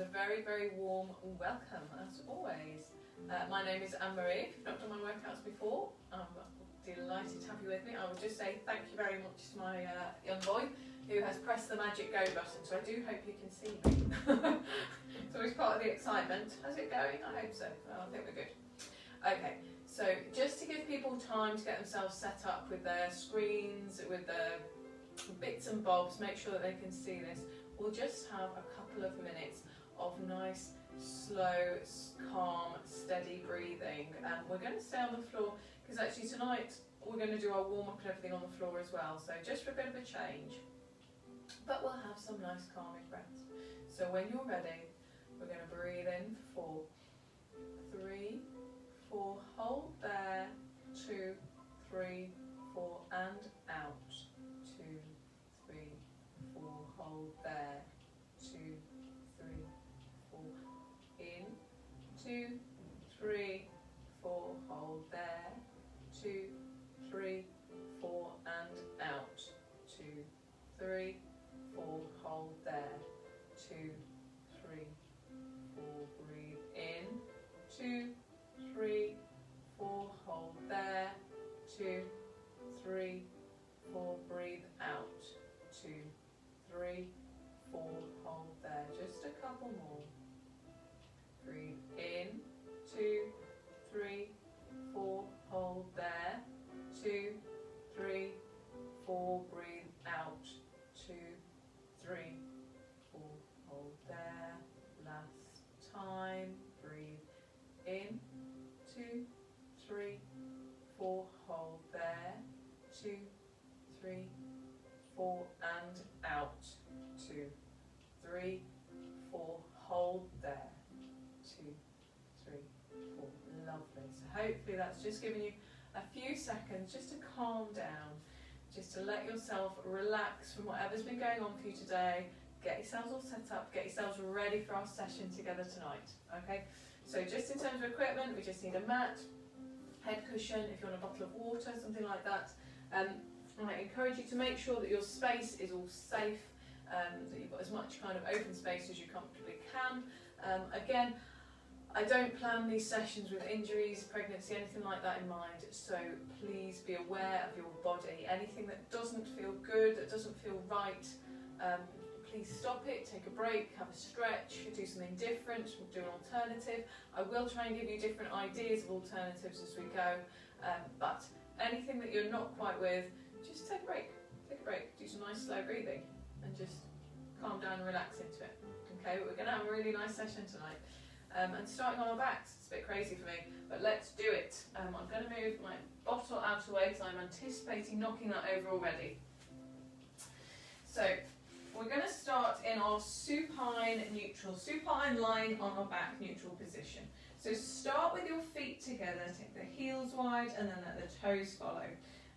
a very, very warm welcome as always. My name is Anne-Marie. If you've not done my workouts before, I'm delighted to have you with me. I would just say thank you very much to my young boy who has pressed the magic go button, so I do hope you can see me. It's always part of the excitement. How's it going? I hope so. I think we're good. Okay, so just to give people time to get themselves set up with their screens, with the bits and bobs, make sure that they can see this. We'll just have a couple of minutes of nice, slow, calm, steady breathing. We're going to stay on the floor because actually tonight we're going to do our warm-up and everything on the floor as well. So just for a bit of a change. But we'll have some nice calming breaths. So when you're ready, we're going to breathe in for 3, 4, hold there, 2, 3, 4, and out. 2, 3, 4, hold there, 2, 3, 4, in, 2, 3, 4, hold there, 2, 3, 4, and out, 2, 3, 4, hold there, 2, 3, 4, breathe in, 2, 3, 4, hold there, 2, 3, 4, breathe out, 2, 3, 4, hold there, just a couple more, breathe in, 2, 3, 4, hold there, 2, 3, 4, breathe out, 2, 3, 4, hold there, last time, breathe in, 2, 3, 4, hold there, 2, 3, 4, and out, 2, 3, 4, hold there, 2, 3, 4, lovely. So hopefully that's just giving you a few seconds just to calm down, just to let yourself relax from whatever's been going on for you today. Get yourselves all set up, get yourselves ready for our session together tonight, okay? So just in terms of equipment, we just need a mat, head cushion, if you want a bottle of water, something like that. I encourage you to make sure that your space is all safe, that you've got as much kind of open space as you comfortably can. Again, I don't plan these sessions with injuries, pregnancy, anything like that in mind, so please be aware of your body. Anything that doesn't feel good, that doesn't feel right, please stop it, take a break, have a stretch, do something different, do an alternative. I will try and give you different ideas of alternatives as we go, but anything that you're not quite with, just take a break, do some nice slow breathing and just calm down and relax into it. Okay, but we're going to have a really nice session tonight. And starting on our backs, it's a bit crazy for me, but let's do it. I'm going to move my bottle out of the way because I'm anticipating knocking that over already. So we're going to start in our supine neutral, supine lying on our back neutral position. So start with your feet together, take the heels wide and then let the toes follow.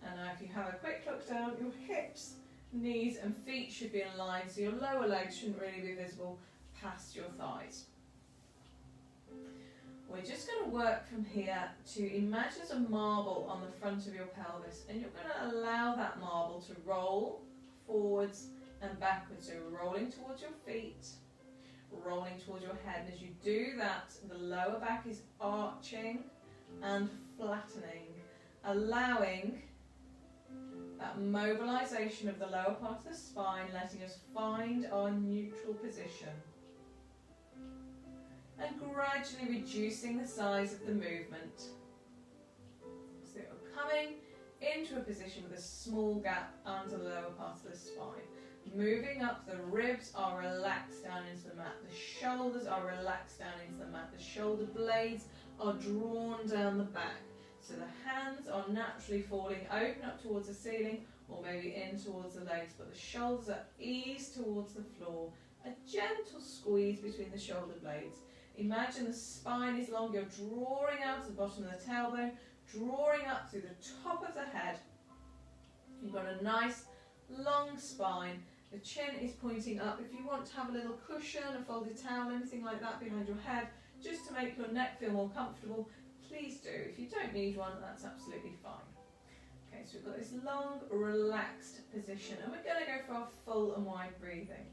And now if you have a quick look down, your hips, knees and feet should be in line, so your lower legs shouldn't really be visible past your thighs. We're just going to work from here to imagine there's a marble on the front of your pelvis, and you're going to allow that marble to roll forwards and backwards. So rolling towards your feet, rolling towards your head, and as you do that, the lower back is arching and flattening, allowing that mobilization of the lower part of the spine, letting us find our neutral position. And gradually reducing the size of the movement. So we're coming into a position with a small gap under the lower part of the spine. Moving up, the ribs are relaxed down into the mat. The shoulders are relaxed down into the mat. The shoulder blades are drawn down the back. So the hands are naturally falling, open up towards the ceiling or maybe in towards the legs, but the shoulders are eased towards the floor. A gentle squeeze between the shoulder blades. Imagine the spine is long, you're drawing out to the bottom of the tailbone, drawing up through the top of the head. You've got a nice long spine, the chin is pointing up. If you want to have a little cushion, a folded towel, anything like that behind your head, just to make your neck feel more comfortable, please do. If you don't need one, that's absolutely fine. Okay, so we've got this long, relaxed position, and we're going to go for our full and wide breathing.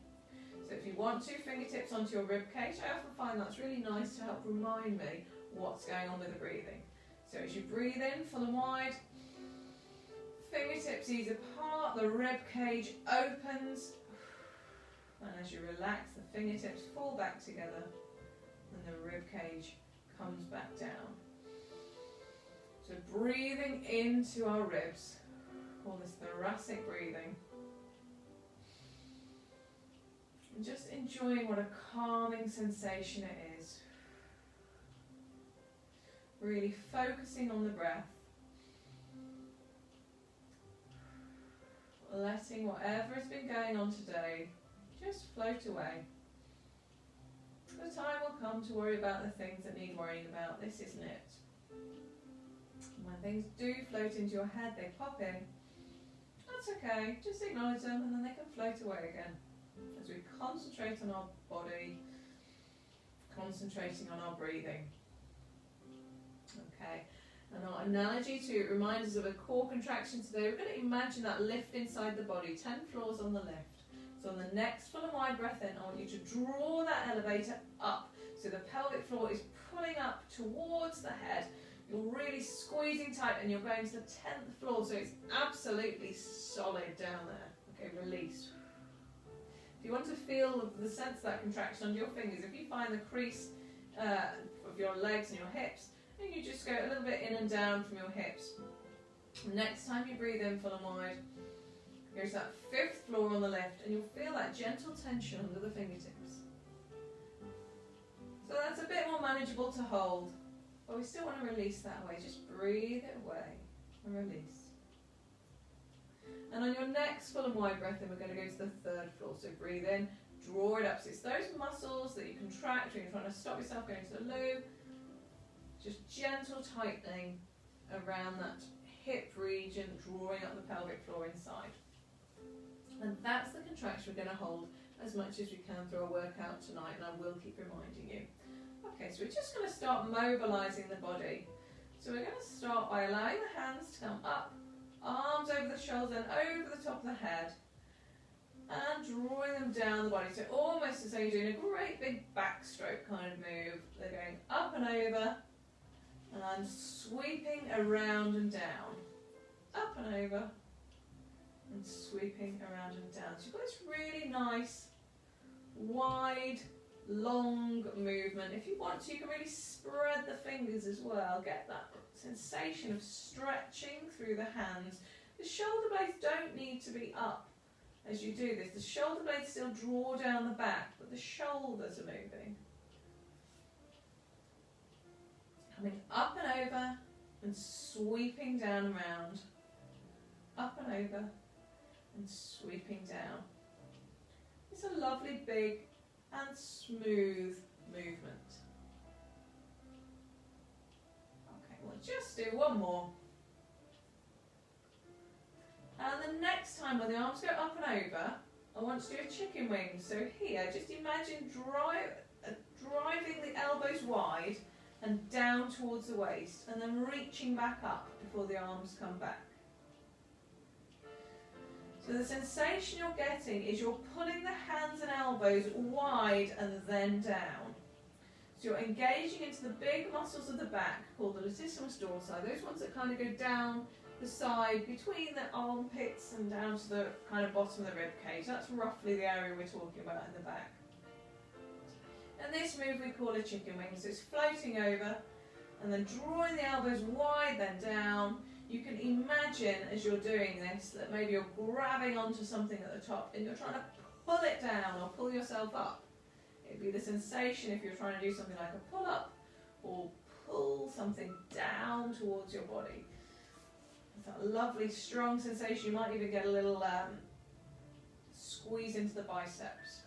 So So if you want to, fingertips onto your rib cage. I often find that's really nice to help remind me what's going on with the breathing. So as you breathe in full and wide, fingertips ease apart, the rib cage opens, and as you relax, the fingertips fall back together and the rib cage comes back down. So breathing into our ribs, all this thoracic breathing, and just enjoying what a calming sensation it is. Really focusing on the breath, letting whatever has been going on today just float away. The time will come to worry about the things that need worrying about. This isn't it. When things do float into your head, they pop in. That's okay, just acknowledge them and then they can float away again. As we concentrate on our body, concentrating on our breathing. Okay, and our analogy to remind us of a core contraction today, we're going to imagine that lift inside the body, 10 floors on the lift. So on the next full and wide breath in, I want you to draw that elevator up. So the pelvic floor is pulling up towards the head. You're really squeezing tight and you're going to the 10th floor, so it's absolutely solid down there. Okay, release. If you want to feel the sense of that contraction under your fingers, if you find the crease of your legs and your hips, and you just go a little bit in and down from your hips. Next time you breathe in full and wide, go to that 5th floor on the left, and you'll feel that gentle tension under the fingertips. So that's a bit more manageable to hold, but we still want to release that away. Just breathe it away and release. And on your next full and wide breath in, we're going to go to the 3rd floor. So breathe in, draw it up. So it's those muscles that you contract when you're trying to stop yourself going to the loo. Just gentle tightening around that hip region, drawing up the pelvic floor inside. And that's the contraction we're going to hold as much as we can through our workout tonight, and I will keep reminding you. Okay, so we're just going to start mobilising the body. So we're going to start by allowing the hands to come up, arms over the shoulders and over the top of the head, and drawing them down the body. So almost as though you're doing a great big backstroke kind of move. They're going up and over, and sweeping around and down, up and over, and sweeping around and down. So you've got this really nice, wide, long movement. If you want to, you can really spread the fingers as well. Get that sensation of stretching through the hands. The shoulder blades don't need to be up as you do this. The shoulder blades still draw down the back, but the shoulders are moving. Coming up and over and sweeping down and round. Up and over and sweeping down. It's a lovely big and smooth movement. Okay, we'll just do one more. And the next time when the arms go up and over, I want to do a chicken wing. So here, just imagine driving the elbows wide and down towards the waist, and then reaching back up before the arms come back. So the sensation you're getting is you're pulling the hands and elbows wide and then down. So you're engaging into the big muscles of the back called the latissimus dorsi, those ones that kind of go down the side between the armpits and down to the kind of bottom of the rib cage. That's roughly the area we're talking about in the back. And this move we call a chicken wing. So it's floating over and then drawing the elbows wide, then down. You can imagine as you're doing this that maybe you're grabbing onto something at the top and you're trying to pull it down or pull yourself up. It'd be the sensation if you're trying to do something like a pull-up or pull something down towards your body. It's that lovely strong sensation. You might even get a little squeeze into the biceps.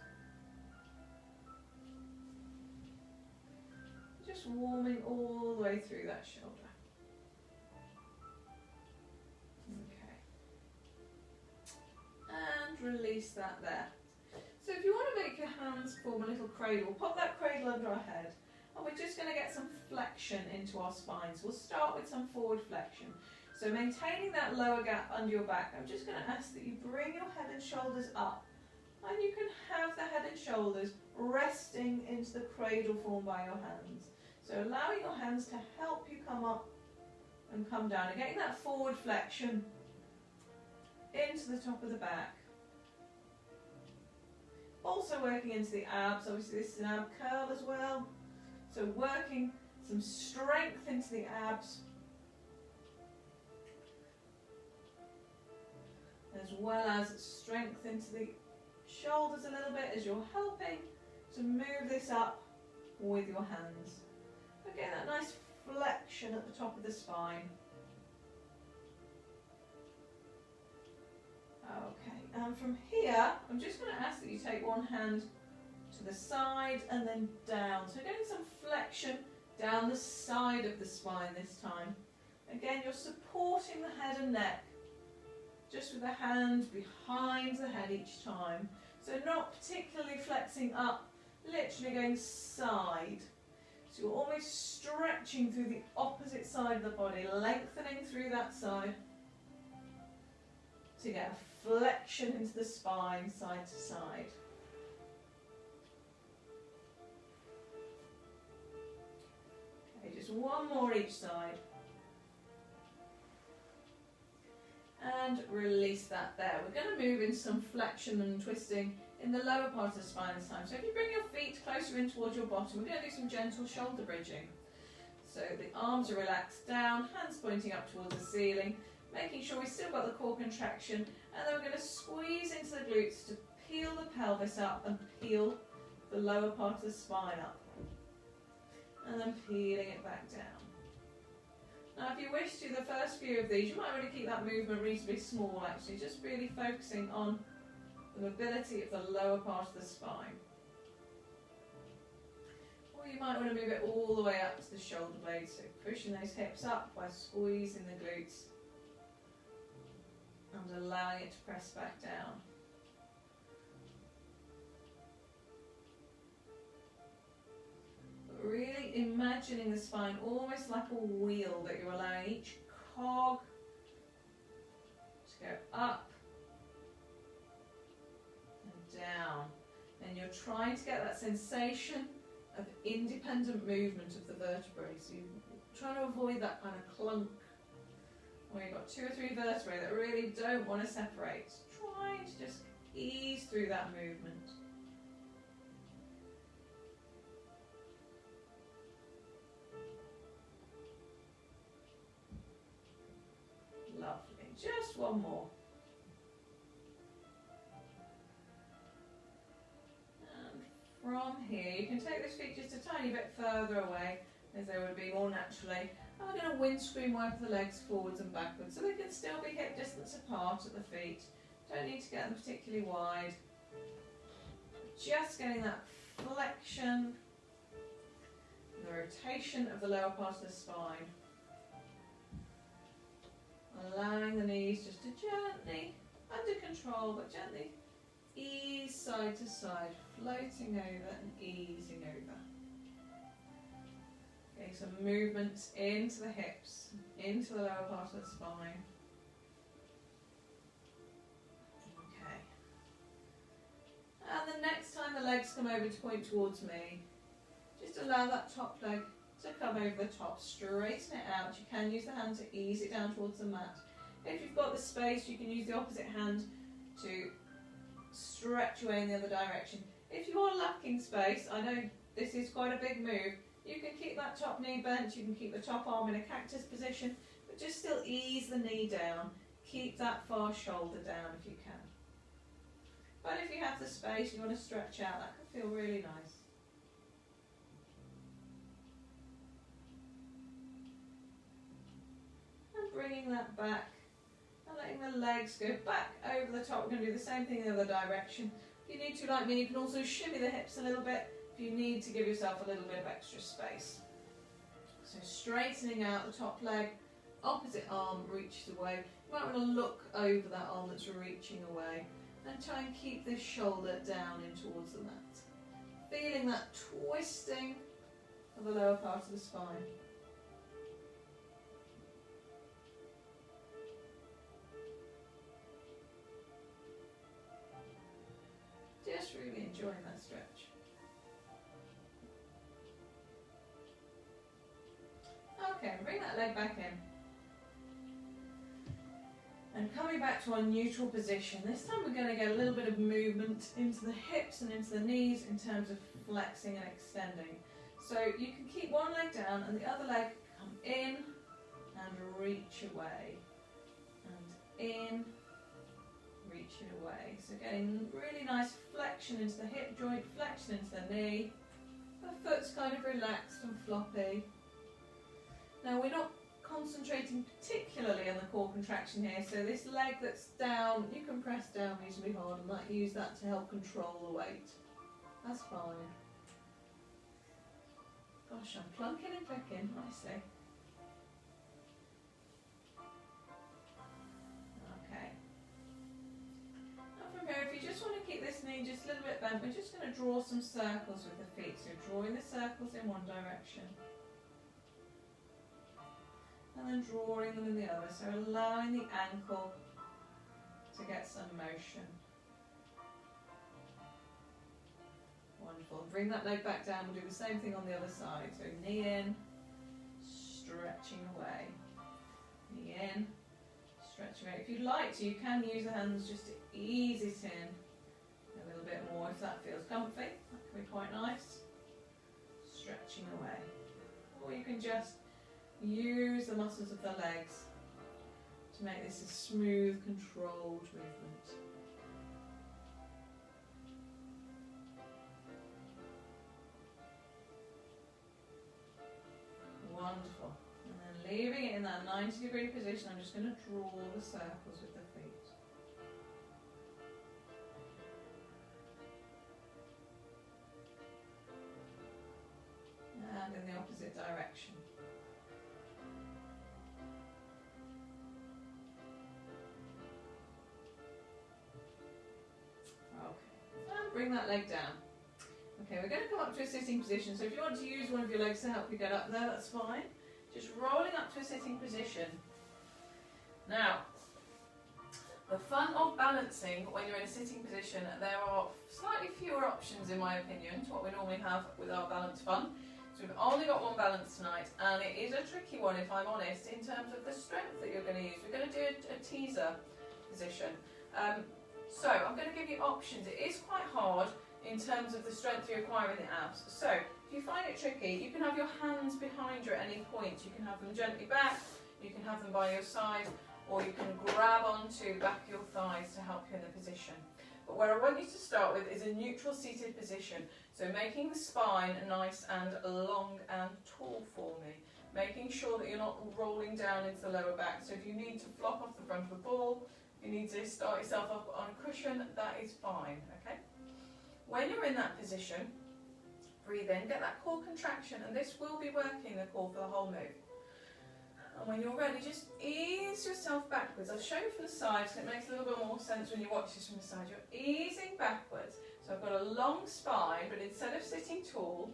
Just warming all the way through that shoulder. Okay. And release that there. So if you want to make your hands form a little cradle, pop that cradle under our head. And we're just going to get some flexion into our spines. We'll start with some forward flexion. So maintaining that lower gap under your back, I'm just going to ask that you bring your head and shoulders up. And you can have the head and shoulders resting into the cradle form by your hands. So allowing your hands to help you come up and come down, and getting that forward flexion into the top of the back. Also working into the abs, obviously this is an ab curl as well. So working some strength into the abs, as well as strength into the shoulders a little bit as you're helping to move this up with your hands. Again, that nice flexion at the top of the spine. Okay, and from here, I'm just going to ask that you take one hand to the side and then down. So getting some flexion down the side of the spine this time. Again, you're supporting the head and neck, just with the hand behind the head each time. So not particularly flexing up, literally going side. So you're almost stretching through the opposite side of the body, lengthening through that side to get a flexion into the spine, side to side. Okay, just one more each side. And release that there. We're going to move into some flexion and twisting in the lower part of the spine this time. So if you bring your feet closer in towards your bottom, we're going to do some gentle shoulder bridging. So the arms are relaxed down, hands pointing up towards the ceiling, making sure we've still got the core contraction, and then we're going to squeeze into the glutes to peel the pelvis up and peel the lower part of the spine up. And then peeling it back down. Now if you wish to, the first few of these, you might want to keep that movement reasonably small actually, just really focusing on the mobility of the lower part of the spine. Or you might want to move it all the way up to the shoulder blades, so pushing those hips up by squeezing the glutes and allowing it to press back down. But really imagining the spine almost like a wheel that you're allowing each cog to go up and down. And you're trying to get that sensation of independent movement of the vertebrae. So you're trying to avoid that kind of clunk where you've got 2 or 3 vertebrae that really don't want to separate. Trying to just ease through that movement. Lovely. Just one more. And from here, you can take those feet just a tiny bit further away, as they would be more naturally. And we're going to windscreen wipe the legs forwards and backwards, so they can still be hip distance apart at the feet. Don't need to get them particularly wide. Just getting that flexion, the rotation of the lower part of the spine. Allowing the knees just to gently, under control, but gently ease side to side, floating over and easing over. Okay, some movements into the hips, into the lower part of the spine. Okay. And the next time the legs come over to point towards me, just allow that top leg to come over the top, straighten it out. You can use the hand to ease it down towards the mat. If you've got the space, you can use the opposite hand to stretch away in the other direction. If you are lacking space, I know this is quite a big move, you can keep that top knee bent, you can keep the top arm in a cactus position, but just still ease the knee down. Keep that far shoulder down if you can. But if you have the space, you want to stretch out, that can feel really nice. Bringing that back and letting the legs go back over the top. We're going to do the same thing in the other direction. If you need to, like me, you can also shimmy the hips a little bit if you need to give yourself a little bit of extra space. So straightening out the top leg, opposite arm reaches away. You might want to look over that arm that's reaching away and try and keep this shoulder down in towards the mat. Feeling that twisting of the lower part of the spine. Just really enjoy enjoying that stretch. Okay, bring that leg back in. And coming back to our neutral position, this time we're going to get a little bit of movement into the hips and into the knees in terms of flexing and extending. So you can keep one leg down and the other leg come in and reach away. And in, reach it away. So getting really nice flexion into the hip joint, flexion into the knee. The foot's kind of relaxed and floppy. Now we're not concentrating particularly on the core contraction here, so this leg that's down, you can press down reasonably hard and use that to help control the weight. That's fine. Gosh, I'm plunking and clicking nicely. Okay. Now from here, if you just want to keep this knee just a little bit bent, we're just going to draw some circles with the feet. So drawing the circles in one direction. And then drawing them in the other, so allowing the ankle to get some motion. Wonderful. Bring that leg back down. We'll do the same thing on the other side. So knee in, stretching away. Knee in, stretching away. If you'd like to, you can use the hands just to ease it in a little bit more if that feels comfy. That can be quite nice. Stretching away. Or you can just use the muscles of the legs to make this a smooth, controlled movement. Wonderful. And then leaving it in that 90-degree position, I'm just going to draw the circles with the feet. And in the opposite direction. Bring that leg down. Okay, we're going to come up to a sitting position. So if you want to use one of your legs to help you get up there, that's fine. Just rolling up to a sitting position. Now, the fun of balancing when you're in a sitting position, there are slightly fewer options in my opinion to what we normally have with our balance fun. So we've only got one balance tonight, and it is a tricky one if I'm honest in terms of the strength that you're going to use. We're going to do a teaser position. So I'm going to give you options. It is quite hard in terms of the strength you acquire in the abs. So if you find it tricky, you can have your hands behind you at any point. You can have them gently back, you can have them by your side, or you can grab onto the back of your thighs to help you in the position. But where I want you to start with is a neutral seated position. So making the spine nice and long and tall for me. Making sure that you're not rolling down into the lower back. So if you need to flop off the front of the ball, you need to start yourself up on a cushion, that is fine, okay? When you're in that position, breathe in, get that core contraction, and this will be working the core for the whole move. And when you're ready, just ease yourself backwards. I'll show you from the side, so it makes a little bit more sense when you watch this from the side. You're easing backwards. So I've got a long spine, but instead of sitting tall,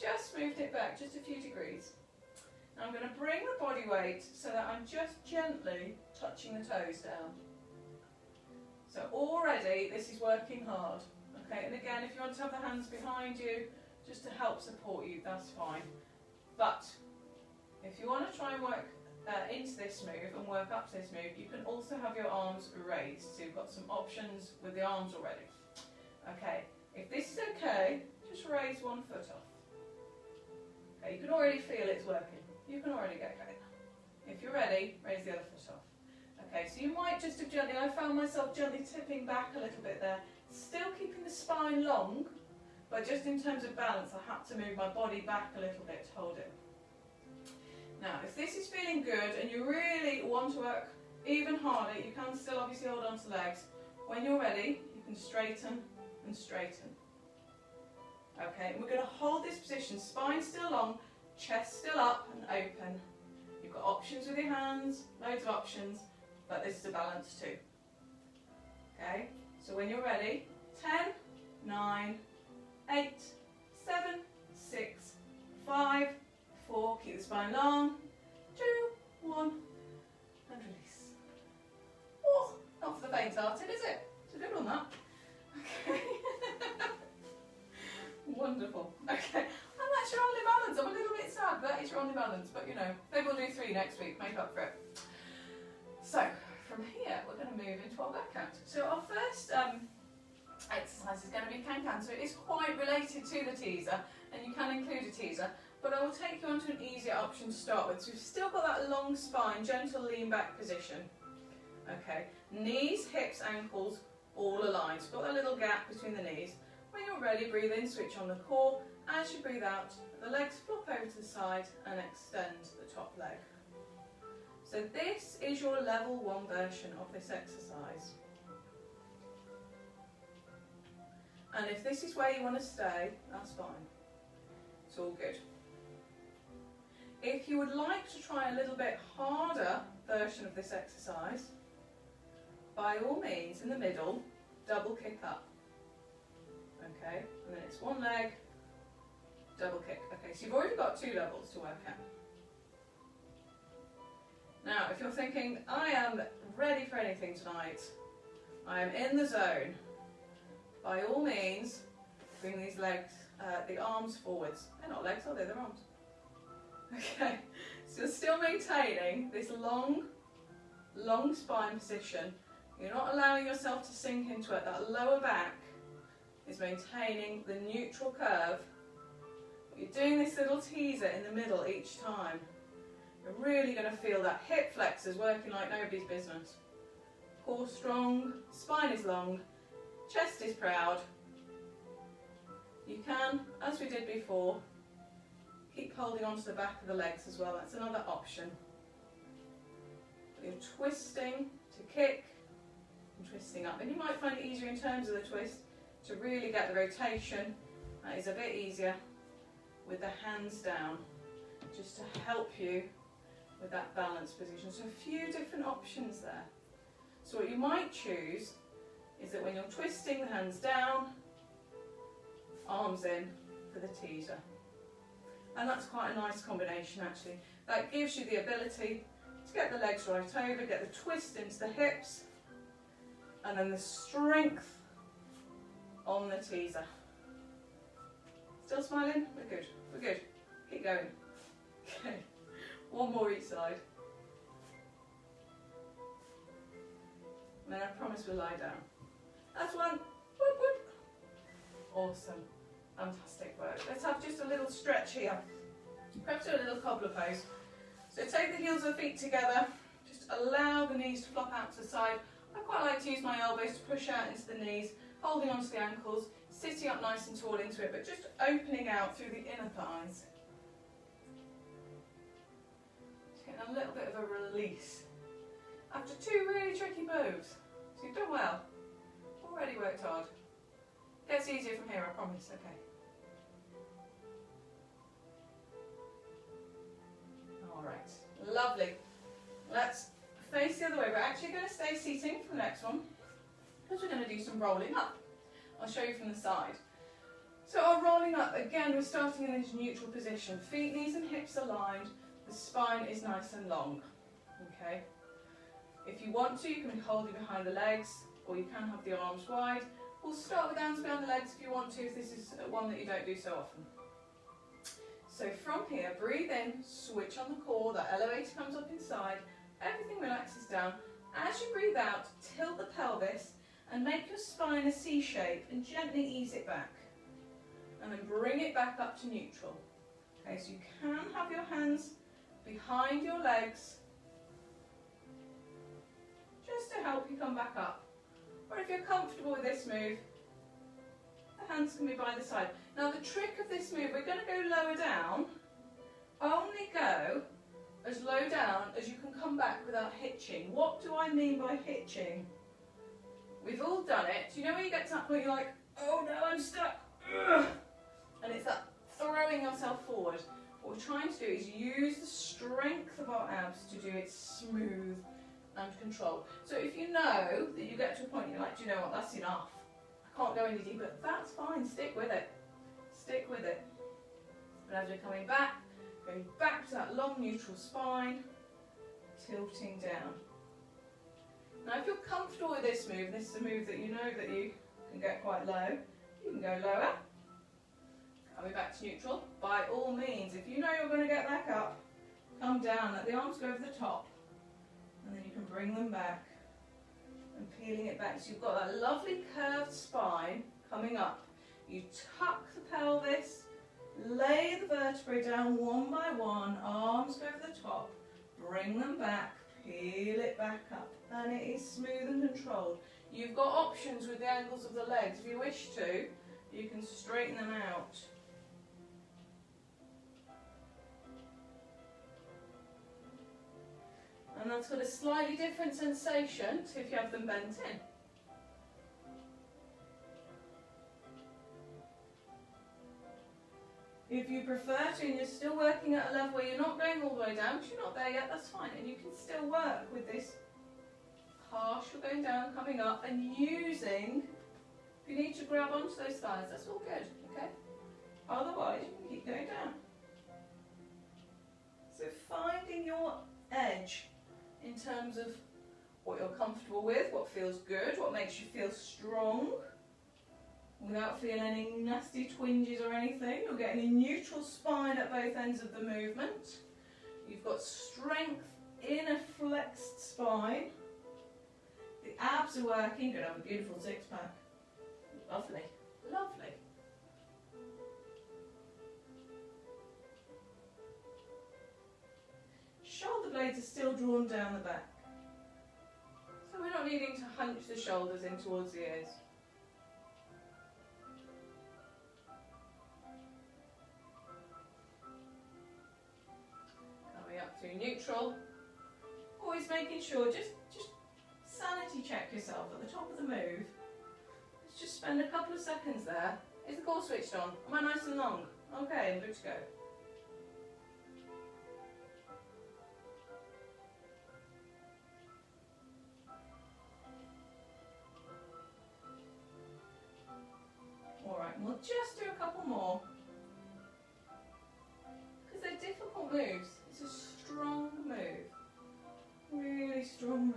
just moved it back just a few degrees. Now I'm going to bring the body weight so that I'm just gently touching the toes down. So already this is working hard, okay? And again, if you want to have the hands behind you, just to help support you, that's fine. But if you want to try and work into this move and work up to this move, you can also have your arms raised. So you've got some options with the arms already. Okay, if this is okay, just raise one foot off. Okay, you can already feel it's working. You can already get going. If you're ready, raise the other foot off. Okay, so you might just have gently, I found myself gently tipping back a little bit there, still keeping the spine long, but just in terms of balance, I had to move my body back a little bit to hold it. Now, if this is feeling good and you really want to work even harder, you can still obviously hold on to legs. When you're ready, you can straighten and straighten. Okay, and we're going to hold this position, spine still long, chest still up and open. You've got options with your hands, loads of options, but this is a balance too. Okay, so when you're ready, 10, 9, 8, 7, 6, 5, 4, keep the spine long, 2, 1, and release. Oh, not for the faint-hearted, is it? It's a good one, that. Okay. Wonderful. Okay, and that's your only balance. I'm a little bit sad that is your only balance, but you know, maybe we'll do 3 next week, make up for it. So, from here, we're going to move into our workout. So our first exercise is going to be can-can. So it is quite related to the teaser, and you can include a teaser, but I will take you on to an easier option to start with. So we've still got that long spine, gentle lean back position. Okay, knees, hips, ankles, all aligned. So got that little gap between the knees. When you're ready, breathe in, switch on the core. As you breathe out, the legs flop over to the side and extend the top leg. So this is your level 1 version of this exercise. And if this is where you want to stay, that's fine. It's all good. If you would like to try a little bit harder version of this exercise, by all means, in the middle, double kick up. Okay, and then it's one leg, double kick. Okay, so you've already got 2 levels to work at. Now, if you're thinking, I am ready for anything tonight, I am in the zone, by all means, bring these legs, the arms forwards. They're not legs, are they? They're arms. Okay, so you're still maintaining this long spine position. You're not allowing yourself to sink into it. That lower back is maintaining the neutral curve. But you're doing this little teaser in the middle each time. You're really going to feel that hip flexors working like nobody's business. Core strong, spine is long, chest is proud. You can, as we did before, keep holding onto the back of the legs as well. That's another option. You're twisting to kick and twisting up. And you might find it easier in terms of the twist to really get the rotation. That is a bit easier with the hands down, just to help you with that balance position. So a few different options there. So what you might choose is that when you're twisting, the hands down, arms in for the teaser. And that's quite a nice combination actually. That gives you the ability to get the legs right over, get the twist into the hips, and then the strength on the teaser. Still smiling? We're good. We're good. Keep going. Okay. One more each side. And then I promise we'll lie down. That's one. Whoop, whoop. Awesome. Fantastic work. Let's have just a little stretch here. Perhaps do a little cobbler pose. So take the heels of the feet together. Just allow the knees to flop out to the side. I quite like to use my elbows to push out into the knees, holding onto the ankles, sitting up nice and tall into it, but just opening out through the inner thighs. Just getting a little bit of a release. After 2 really tricky moves. So you've done well. Already worked hard. Gets easier from here, I promise, okay. Alright, lovely. Let's face the other way. We're actually going to stay seating for the next one, because we're going to do some rolling up. I'll show you from the side. So our rolling up, again, we're starting in this neutral position. Feet, knees and hips aligned. The spine is nice and long, okay? If you want to, you can hold it behind the legs, or you can have the arms wide. We'll start with hands behind the legs if you want to, if this is one that you don't do so often. So from here, breathe in, switch on the core, that elevator comes up inside, everything relaxes down. As you breathe out, tilt the pelvis and make your spine a C shape and gently ease it back. And then bring it back up to neutral. Okay, so you can have your hands behind your legs, just to help you come back up. Or if you're comfortable with this move, the hands can be by the side. Now the trick of this move, we're going to go lower down. Only go as low down as you can come back without hitching. What do I mean by hitching? We've all done it. Do you know when you get to that point you're like, oh no, I'm stuck. Ugh. And it's that throwing yourself forward. What we're trying to do is use the strength of our abs to do it smooth and controlled. So if you know that you get to a point you're like, do you know what, that's enough. I can't go any deeper. That's fine, stick with it. Stick with it. But as we're coming back, going back to that long neutral spine, tilting down. Now if you're comfortable with this is a move that you know that you can get quite low, you can go lower. Coming back to neutral. By all means, if you know you're going to get back up, come down, let the arms go over the top, and then you can bring them back and peeling it back. So you've got that lovely curved spine coming up. You tuck the pelvis, lay the vertebrae down one by one, arms go over the top, bring them back, peel it back up, and it is smooth and controlled. You've got options with the angles of the legs. If you wish to, you can straighten them out. And that's got a slightly different sensation to if you have them bent in. If you prefer to and you're still working at a level where you're not going all the way down, because you're not there yet, that's fine. And you can still work with this partial going down, coming up, and using, if you need to grab onto those thighs, that's all good, okay? Otherwise, you can keep going down. So finding your edge in terms of what you're comfortable with, what feels good, what makes you feel strong, without feeling any nasty twinges or anything. You're getting a neutral spine at both ends of the movement. You've got strength in a flexed spine. The abs are working. You're going to have a beautiful six-pack. Lovely, lovely. Shoulder blades are still drawn down the back. So we're not needing to hunch the shoulders in towards the ears. Coming up through neutral. Always making sure, just sanity check yourself at the top of the move. Let's just spend a couple of seconds there. Is the core switched on? Am I nice and long? Okay, I'm good to go. Alright, we'll just do a couple more. Because they're difficult moves. It's a strong move. Really strong move.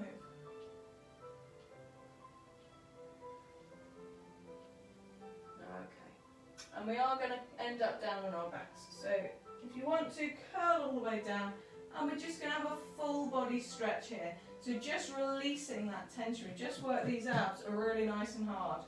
Okay. And we are going to end up down on our backs. So if you want to, curl all the way down. And we're just going to have a full body stretch here. So just releasing that tension. Just work these abs are really nice and hard.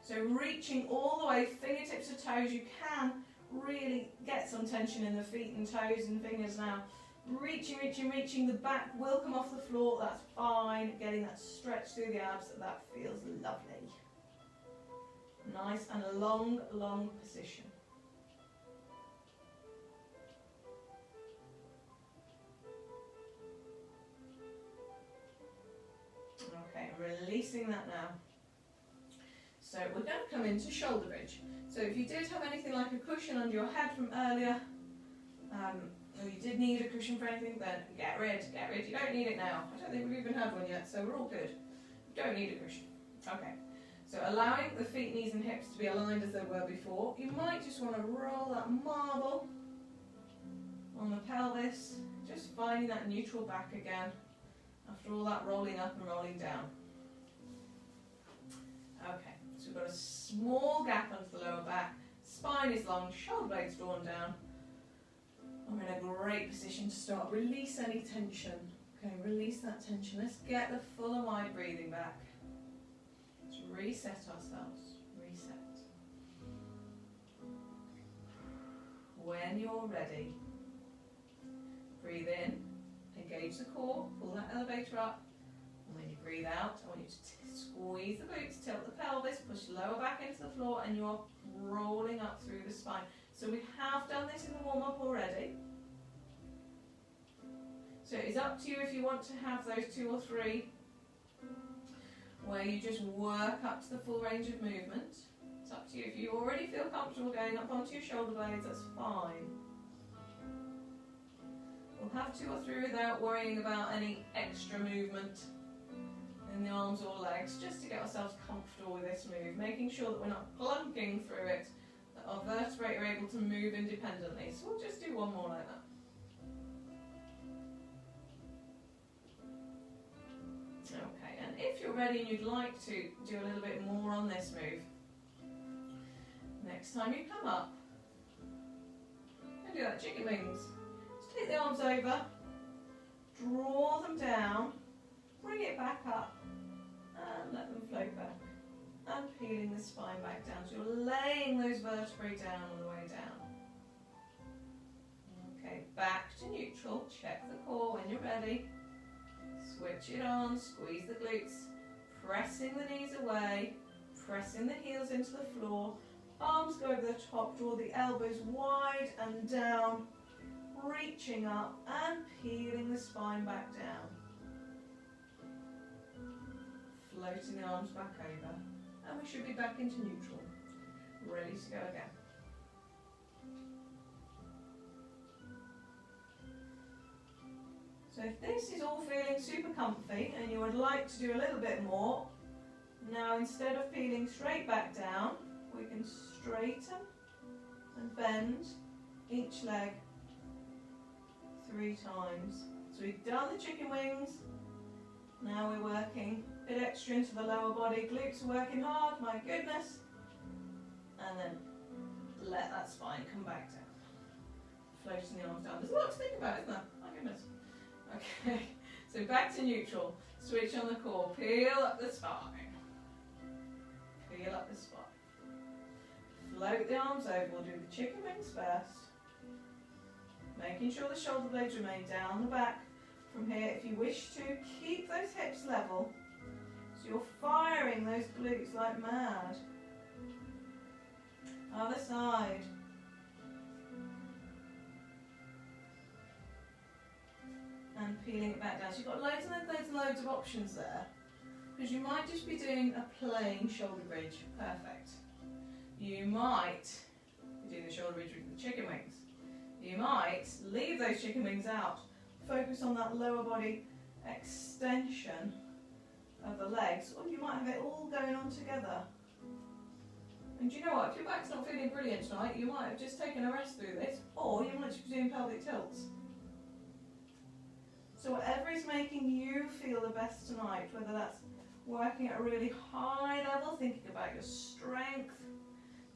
So reaching all the way, fingertips to toes, you can really get some tension in the feet and toes and fingers now. Reaching, reaching, reaching, the back will come off the floor, that's fine. Getting that stretch through the abs, that feels lovely. Nice and a long, long position. Okay, releasing that now. So we're going to come into shoulder bridge. So if you did have anything like a cushion under your head from earlier, or you did need a cushion for anything, then get rid. You don't need it now. I don't think we've even had one yet, so we're all good. You don't need a cushion. Okay. So allowing the feet, knees and hips to be aligned as they were before. You might just want to roll that marble on the pelvis, just finding that neutral back again after all that rolling up and rolling down. Okay. So we've got a small gap under the lower back, spine is long, shoulder blades drawn down. I'm in a great position to start. Release any tension. Okay, release that tension. Let's get the full and wide breathing back. Let's reset ourselves. Reset. When you're ready, breathe in, engage the core, pull that elevator up. And when you breathe out, I want you to squeeze the glutes, tilt the pelvis, push lower back into the floor, and you're rolling up through the spine. So we have done this in the warm-up already. So it's up to you if you want to have those 2 or 3 where you just work up to the full range of movement. It's up to you. If you already feel comfortable going up onto your shoulder blades, that's fine. We'll have 2 or 3 without worrying about any extra movement in the arms or legs, just to get ourselves comfortable with this move, making sure that we're not plunking through it, that our vertebrae are able to move independently. So we'll just do one more like that. Okay, and if you're ready and you'd like to do a little bit more on this move, next Next time you come up, and do that chicken wings. Just take the arms over, draw them down, bring it back up, and let them float back. And peeling the spine back down. So you're laying those vertebrae down on the way down. Okay, back to neutral. Check the core when you're ready. Switch it on, squeeze the glutes, pressing the knees away, pressing the heels into the floor. Arms go over the top, draw the elbows wide and down, reaching up and peeling the spine back down. Floating the arms back over. And we should be back into neutral. Ready to go again. So if this is all feeling super comfy and you would like to do a little bit more, now instead of peeling straight back down, we can straighten and bend each leg 3 times. So we've done the chicken wings. Now we're working a bit extra into the lower body. Glutes are working hard, my goodness. And then let that spine come back down. Floating the arms down. There's a lot to think about, isn't there? My goodness. Okay, so back to neutral. Switch on the core. Peel up the spine. Peel up the spine. Float the arms over. We'll do the chicken wings first. Making sure the shoulder blades remain down the back. From here, if you wish to, keep those hips level. So you're firing those glutes like mad. Other side. And peeling it back down. So you've got loads and loads of options there. Because you might just be doing a plain shoulder bridge. Perfect. You might be doing the shoulder bridge with the chicken wings. You might leave those chicken wings out. Focus on that lower body extension of the legs, or you might have it all going on together. And do you know what? If your back's not feeling brilliant tonight, you might have just taken a rest through this, or you might just be doing pelvic tilts. So whatever is making you feel the best tonight, whether that's working at a really high level, thinking about your strength,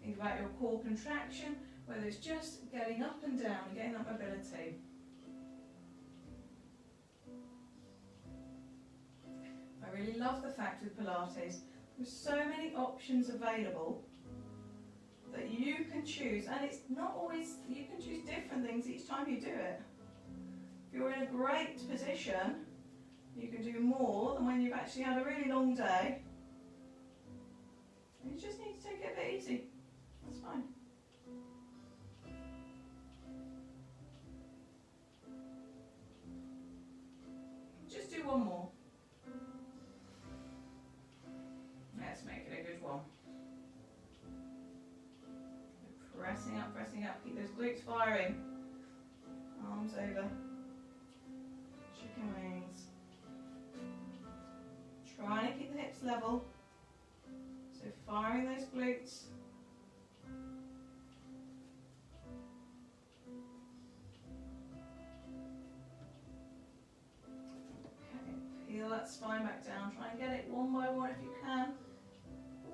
thinking about your core contraction, whether it's just getting up and down and getting that mobility. I really love the fact with Pilates, there's so many options available that you can choose, and it's not always, you can choose different things each time you do it. If you're in a great position, you can do more than when you've actually had a really long day. You just need to take it a bit easy, that's fine. Just do one more. Let's make it a good one. Pressing up, keep those glutes firing. Arms over. Chicken wings. Trying to keep the hips level. So firing those glutes. Okay, peel that spine back down. Try and get it one by one if you can.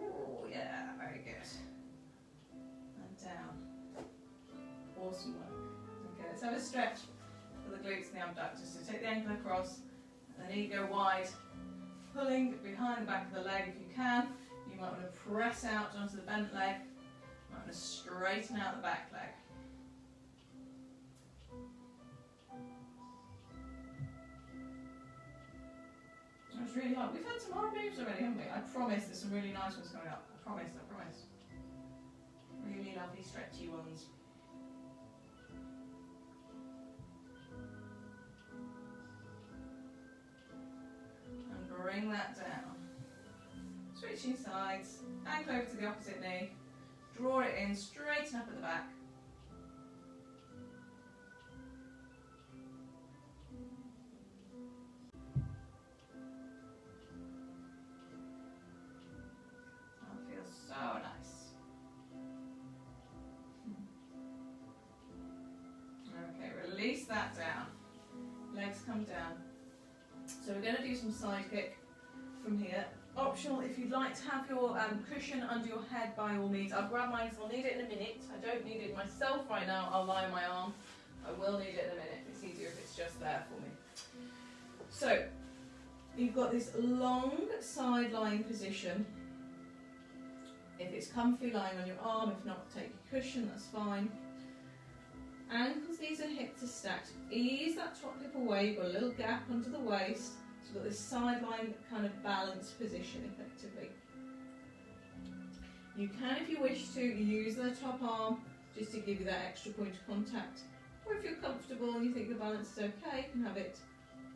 Oh yeah, very good. And down. Awesome work. Okay, let's have a stretch for the glutes and the abductors. So take the ankle across and the knee go wide, pulling behind the back of the leg if you can. You might want to press out onto the bent leg. You might want to straighten out the back leg. That's really hard. We've had some hard moves already, haven't we? I promise there's some really nice ones coming up. I promise, I promise. Really lovely stretchy ones. And bring that down. Switching sides, ankle over to the opposite knee. Draw it in, straighten up at the back. So nice. Okay, release that down. Legs come down. So we're going to do some side kick from here. Optional, if you'd like to have your cushion under your head, by all means. I'll grab mine because I'll need it in a minute. I don't need it myself right now. I'll lie on my arm. I will need it in a minute. It's easier if it's just there for me. So, you've got this long side lying position. If it's comfy, lying on your arm. If not, take your cushion, that's fine. Ankles, knees and hips are stacked. Ease that top hip away. You've got a little gap under the waist. So you've got this sideline kind of balanced position effectively. You can, if you wish to, use the top arm just to give you that extra point of contact. Or if you're comfortable and you think the balance is okay, you can have it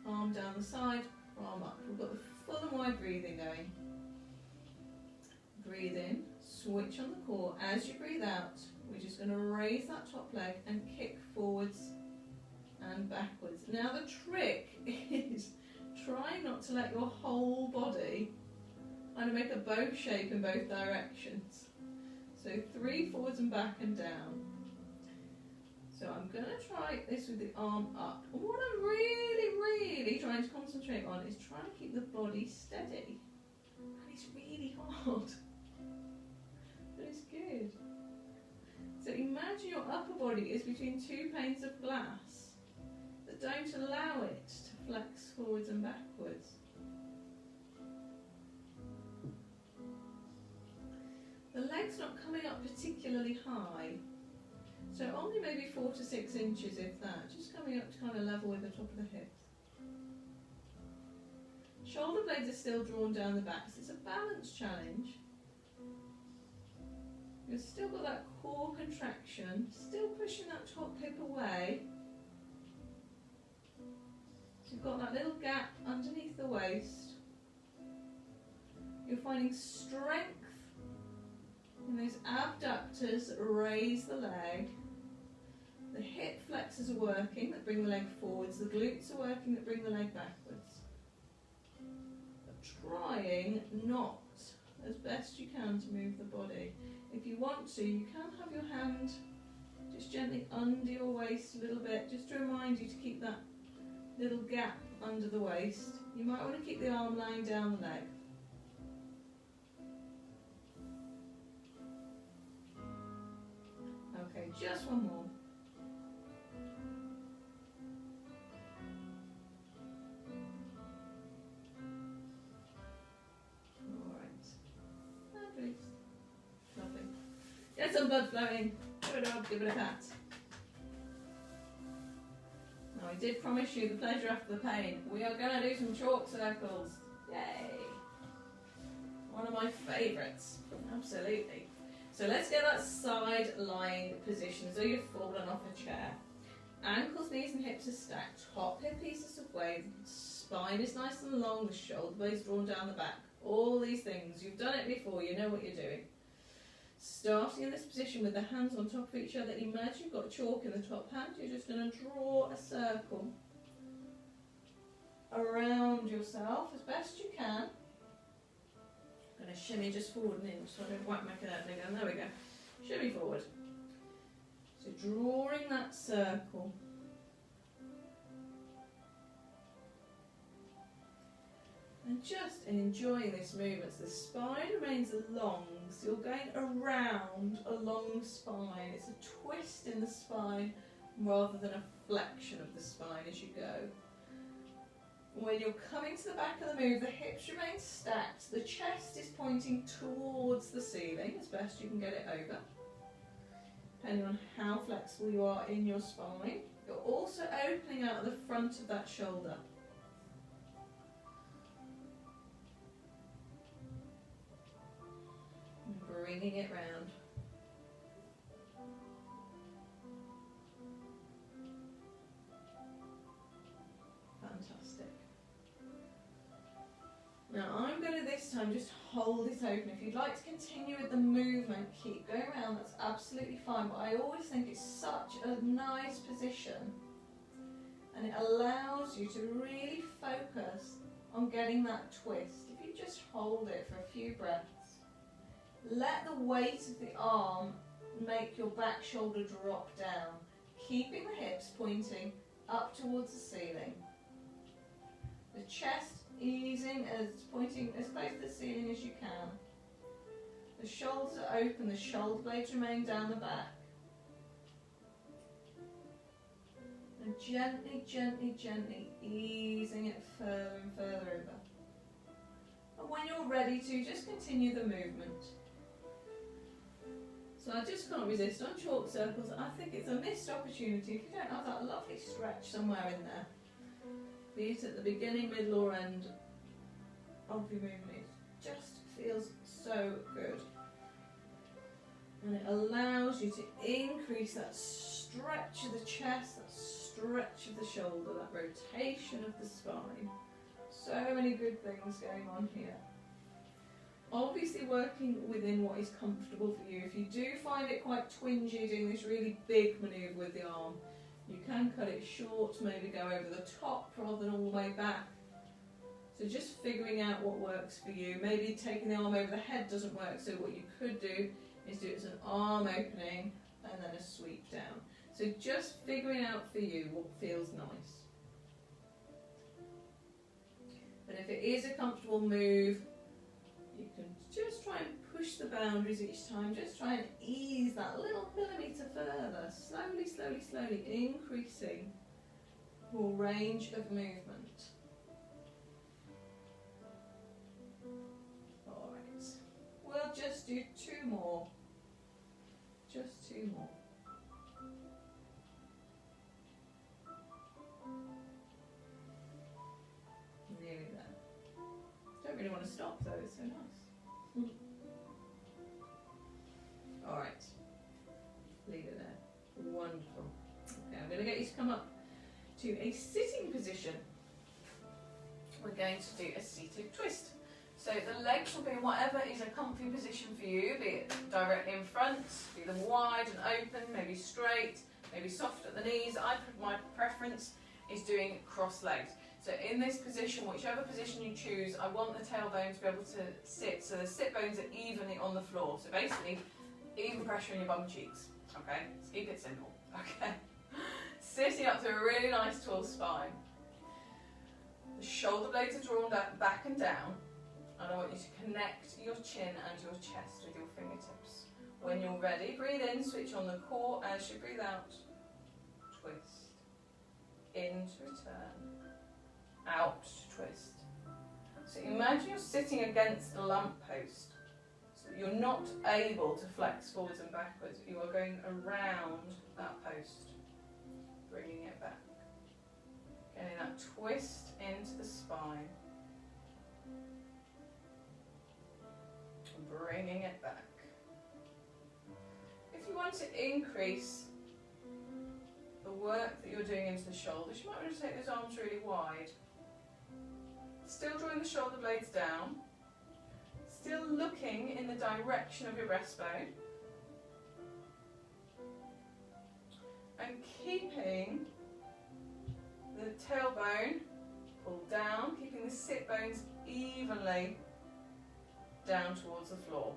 arm down the side, arm up. We've got the full and wide breathing going. Breathe in, switch on the core. As you breathe out, we're just going to raise that top leg and kick forwards and backwards. Now the trick is try not to let your whole body kind of make a bow shape in both directions. So 3 forwards and back and down. So I'm going to try this with the arm up. And what I'm really trying to concentrate on is trying to keep the body steady. And it's really hard. But it's good. So imagine your upper body is between 2 panes of glass that don't allow it to flex forwards and backwards. The leg's not coming up particularly high. So only maybe 4 to 6 inches, if that, just coming up to kind of level with the top of the hips. Shoulder blades are still drawn down the back, so it's a balance challenge. You've still got that core contraction, still pushing that top hip away. So you've got that little gap underneath the waist. You're finding strength in those abductors that raise the leg. The hip flexors are working, that bring the leg forwards. The glutes are working, that bring the leg backwards. But trying not, as best you can, to move the body. If you want to, you can have your hand just gently under your waist a little bit, just to remind you to keep that little gap under the waist. You might want to keep the arm lying down the leg. Okay, just one more. Lovely. Get some blood flowing. Give it a rub, give it a pat. Now I did promise you the pleasure after the pain. We are going to do some chalk circles. Yay! One of my favourites. Absolutely. So let's get that side lying position as though you've fallen off a chair. Ankles, knees and hips are stacked. Top hip pieces of weight. Spine is nice and long. The shoulder blades drawn down the back. All these things. You've done it before. You know what you're doing. Starting in this position with the hands on top of each other. Imagine you've got chalk in the top hand. You're just going to draw a circle around yourself as best you can. I'm going to shimmy just forward and in so I don't whack my curve again. There we go. Shimmy forward. So drawing that circle. And just enjoying this movement. So the spine remains long, so you're going around a long spine. It's a twist in the spine rather than a flexion of the spine as you go. When you're coming to the back of the move, the hips remain stacked. The chest is pointing towards the ceiling as best you can get it over, depending on how flexible you are in your spine. You're also opening out the front of that shoulder. And bringing it round. Fantastic. Now I'm going to this time just hold it open. If you'd like to continue with the movement, keep going around, that's absolutely fine. But I always think it's such a nice position and it allows you to really focus on getting that twist. If you just hold it for a few breaths, let the weight of the arm make your back shoulder drop down, keeping the hips pointing up towards the ceiling. The chest Easing as pointing as close to the ceiling as you can. The shoulders are open, the shoulder blades remain down the back. And gently, gently, gently easing it further and further over. And when you're ready to, just continue the movement. So I just can't resist on chalk circles. I think it's a missed opportunity if you don't have that lovely stretch somewhere in there. Be it at the beginning, middle or end of your movement. It just feels so good. And it allows you to increase that stretch of the chest, that stretch of the shoulder, that rotation of the spine. So many good things going on here. Obviously working within what is comfortable for you. If you do find it quite twingy doing this really big manoeuvre with the arm, you can cut it short, maybe go over the top rather than all the way back. So just figuring out what works for you. Maybe taking the arm over the head doesn't work, so what you could do is do it as an arm opening and then a sweep down. So just figuring out for you what feels nice. But if it is a comfortable move, you can just try and push the boundaries each time. Just try and ease that little millimetre further. Slowly, slowly, slowly increasing your range of movement. Alright, we'll just do 2 more. Just 2 more. Nearly there. Don't really want to stop though, it's so nice. Alright, leave it there. Wonderful. Okay, I'm going to get you to come up to a sitting position. We're going to do a seated twist. So the legs will be in whatever is a comfy position for you, be it directly in front, be them wide and open, maybe straight, maybe soft at the knees. My preference is doing cross-legged. So in this position, whichever position you choose, I want the tailbone to be able to sit, so the sit bones are evenly on the floor. So basically, even pressure in your bum cheeks, okay? Let's keep it simple, okay? Sitting up to a really nice tall spine. The shoulder blades are drawn back and down, and I want you to connect your chin and your chest with your fingertips. When you're ready, breathe in, switch on the core. As you breathe out, twist. In to return. Out to twist. So imagine you're sitting against a lamppost, so that you're not able to flex forwards and backwards. You are going around that post, bringing it back. Getting that twist into the spine. Bringing it back. If you want to increase the work that you're doing into the shoulders, you might want to take those arms really wide. Still drawing the shoulder blades down. Still looking in the direction of your breastbone. And keeping the tailbone pulled down, keeping the sit bones evenly down towards the floor.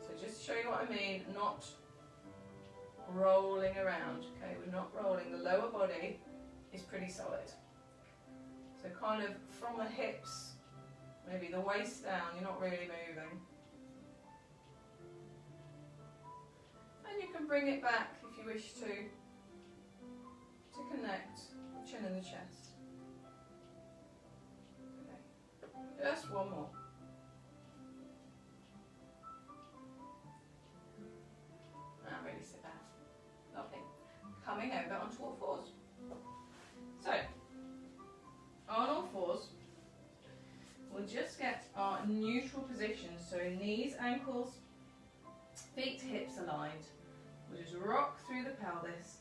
So just to show you what I mean, not rolling around, okay, we're not rolling, the lower body is pretty solid. So kind of from the hips, maybe the waist down, you're not really moving. And you can bring it back if you wish to connect the chin and the chest. Okay, just one more. Now really sit down. Lovely. Coming over onto all fours. So, on all fours, we'll just get our neutral position. So knees, ankles, feet, hips aligned. We'll just rock through the pelvis,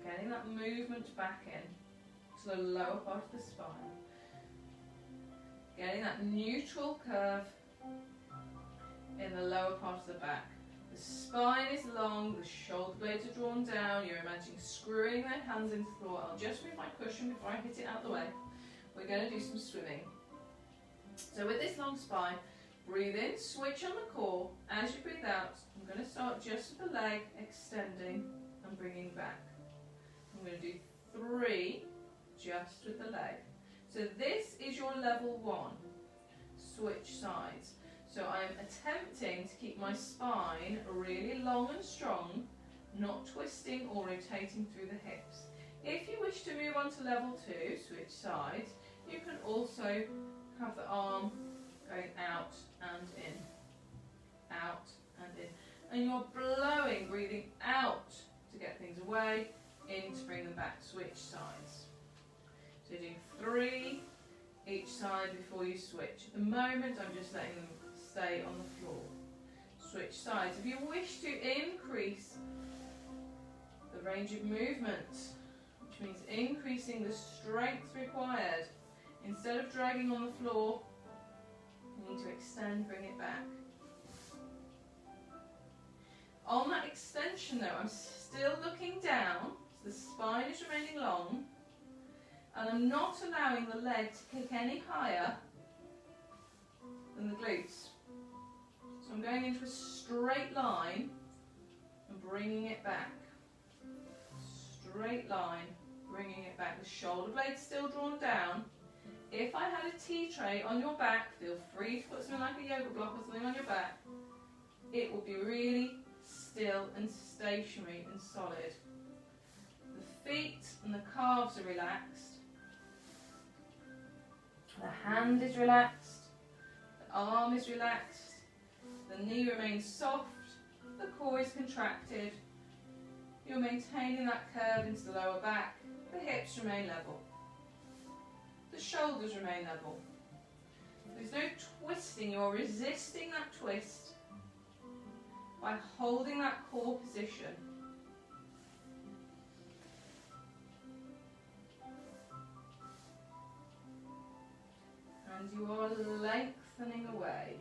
getting that movement back in to the lower part of the spine. Getting that neutral curve in the lower part of the back. The spine is long, the shoulder blades are drawn down. You're imagining screwing their hands into the floor. I'll just move my cushion before I hit it out of the way. We're going to do some swimming. So with this long spine, breathe in, switch on the core. As you breathe out, I'm going to start just with the leg, extending and bringing back. I'm going to do 3 just with the leg. So this is your level 1. Switch sides. So I'm attempting to keep my spine really long and strong, not twisting or rotating through the hips. If you wish to move on to level 2, switch sides, you can also have the arm going out and in, out and in. And you're blowing, breathing out to get things away, in to bring them back, switch sides. So doing 3 each side before you switch. At the moment I'm just letting them stay on the floor. Switch sides. If you wish to increase the range of movement, which means increasing the strength required, instead of dragging on the floor, you need to extend, bring it back. On that extension though, I'm still looking down, so the spine is remaining long, and I'm not allowing the leg to kick any higher than the glutes. So I'm going into a straight line and bringing it back. Straight line, bringing it back. The shoulder blade's still drawn down. If I had a tea tray on your back, feel free to put something like a yoga block or something on your back. It will be really still and stationary and solid. The feet and the calves are relaxed. The hand is relaxed. The arm is relaxed. The knee remains soft. The core is contracted. You're maintaining that curve into the lower back. The hips remain level. The shoulders remain level. There's no twisting. You're resisting that twist by holding that core position. And you are lengthening away.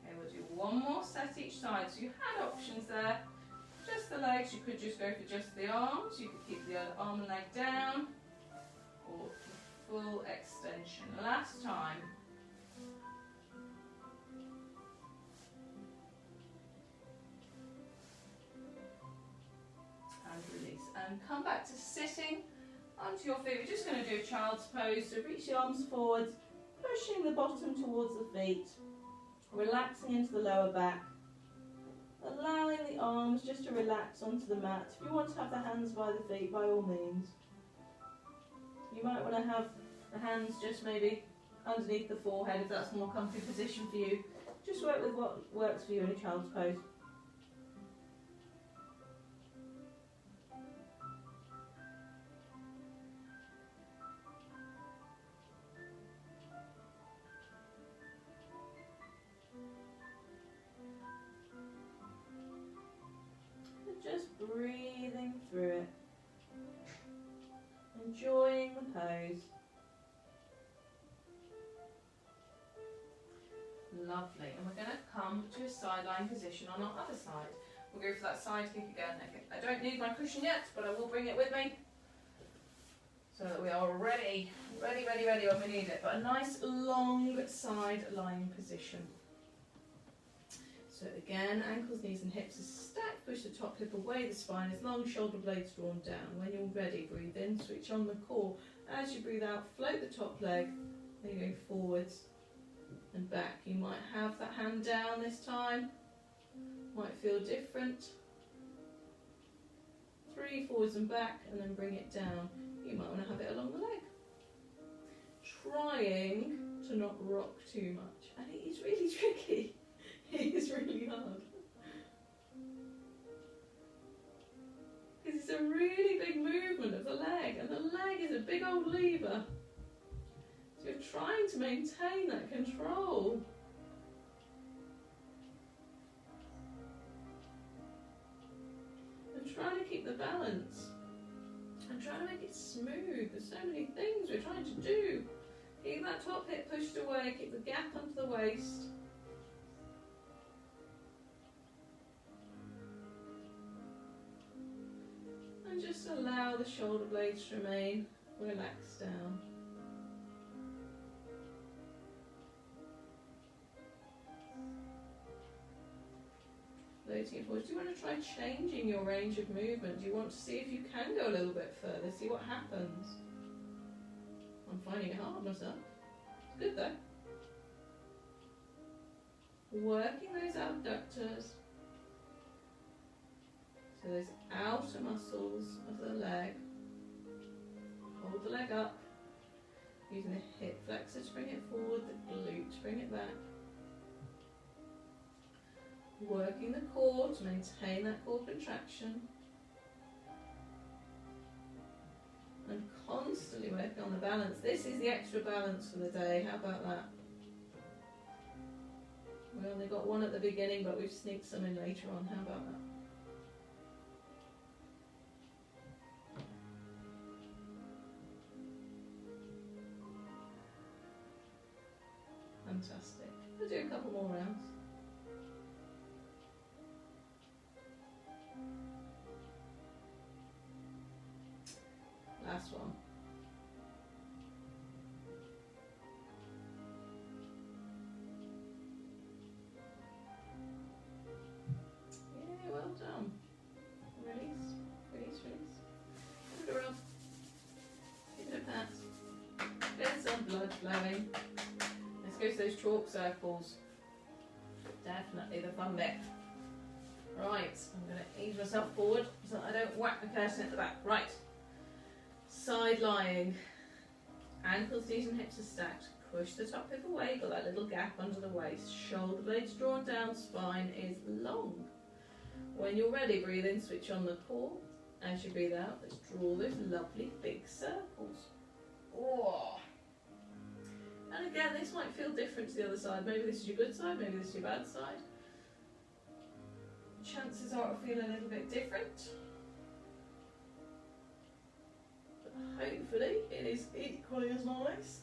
Okay, we'll do one more set each side. So you had options there. Just the legs, you could just go for just the arms. You could keep the arm and leg down. Or the full extension. Last time. Release and come back to sitting onto your feet. We're just going to do a child's pose, so reach the arms forwards, pushing the bottom towards the feet, relaxing into the lower back, allowing the arms just to relax onto the mat. If you want to have the hands by the feet, by all means. You might want to have the hands just maybe underneath the forehead if that's a more comfy position for you. Just work with what works for you in a child's pose. Just breathing through it, enjoying the pose. Lovely, and we're going to come to a sideline position on our other side. We'll go for that side kick again. Okay. I don't need my cushion yet, but I will bring it with me so that we are ready when we need it. But a nice long side lying position. So again, ankles, knees and hips are stacked, push the top hip away, the spine is long, shoulder blades drawn down. When you're ready, breathe in, switch on the core. As you breathe out, float the top leg, then you go forwards and back. You might have that hand down this time, might feel different. 3 forwards and back, and then bring it down. You might want to have it along the leg. Trying to not rock too much, and it is really tricky. It is really hard. Because it's a really big movement of the leg, and the leg is a big old lever. So you're trying to maintain that control. And trying to keep the balance. And trying to make it smooth. There's so many things we're trying to do. Keep that top hip pushed away, keep the gap onto the waist. And just allow the shoulder blades to remain relaxed down. Those flexibility and force. Do you want to try changing your range of movement? Do you want to see if you can go a little bit further? See what happens? I'm finding it hard myself. It's good though. Working those abductors. So those outer muscles of the leg. Hold the leg up. Using the hip flexor to bring it forward, the glute to bring it back. Working the core to maintain that core contraction. And constantly working on the balance. This is the extra balance for the day. How about that? We only got one at the beginning, but we've sneaked some in later on. How about that? Fantastic. We'll do a couple more rounds. Last one. Yeah, well done. Release, release, release. Give it a rub. Give it a pat. There's some blood flowing. Let's go to those chalk circles. Definitely the fun bit. Right, I'm going to ease myself forward so that I don't whack the person at the back. Right. Side lying. Ankles, knees and hips are stacked. Push the top hip away, got that little gap under the waist. Shoulder blades drawn down, spine is long. When you're ready, breathe in, switch on the core. As you breathe out, let's draw those lovely big circles. Oh. And again, this might feel different to the other side. Maybe this is your good side, maybe this is your bad side. Chances are it'll feel a little bit different. But hopefully it is equally as nice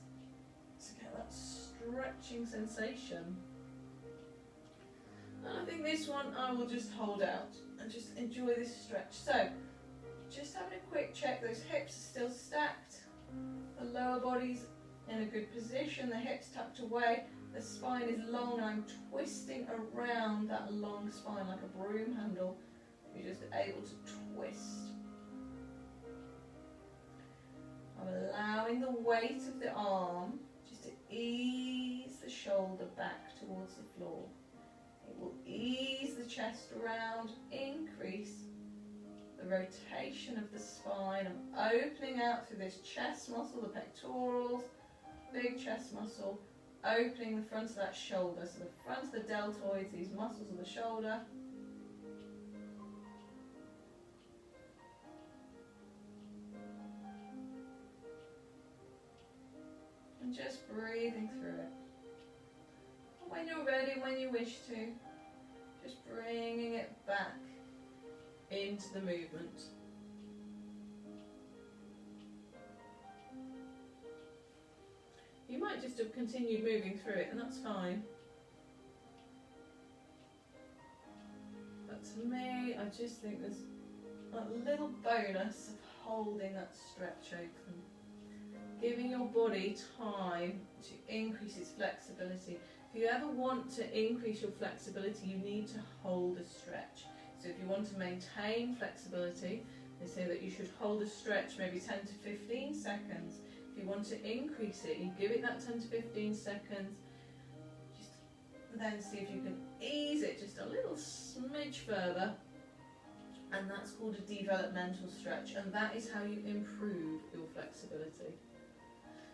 to get that stretching sensation. And I think this one I will just hold out and just enjoy this stretch. So, just having a quick check, those hips are still stacked. The lower body's in a good position, the hips tucked away, the spine is long, and I'm twisting around that long spine like a broom handle. You're just able to twist. I'm allowing the weight of the arm just to ease the shoulder back towards the floor. It will ease the chest around, increase the rotation of the spine. I'm opening out through this chest muscle, the pectorals, big chest muscle, opening the front of that shoulder. So the front of the deltoids, these muscles of the shoulder. And just breathing through it. And when you're ready, when you wish to, just bringing it back into the movement. You might just have continued moving through it, and that's fine. But to me, I just think there's a little bonus of holding that stretch open. Giving your body time to increase its flexibility. If you ever want to increase your flexibility, you need to hold a stretch. So if you want to maintain flexibility, they say that you should hold a stretch maybe 10 to 15 seconds. If you want to increase it, you give it that 10 to 15 seconds. Just then see if you can ease it just a little smidge further. And that's called a developmental stretch. And that is how you improve your flexibility.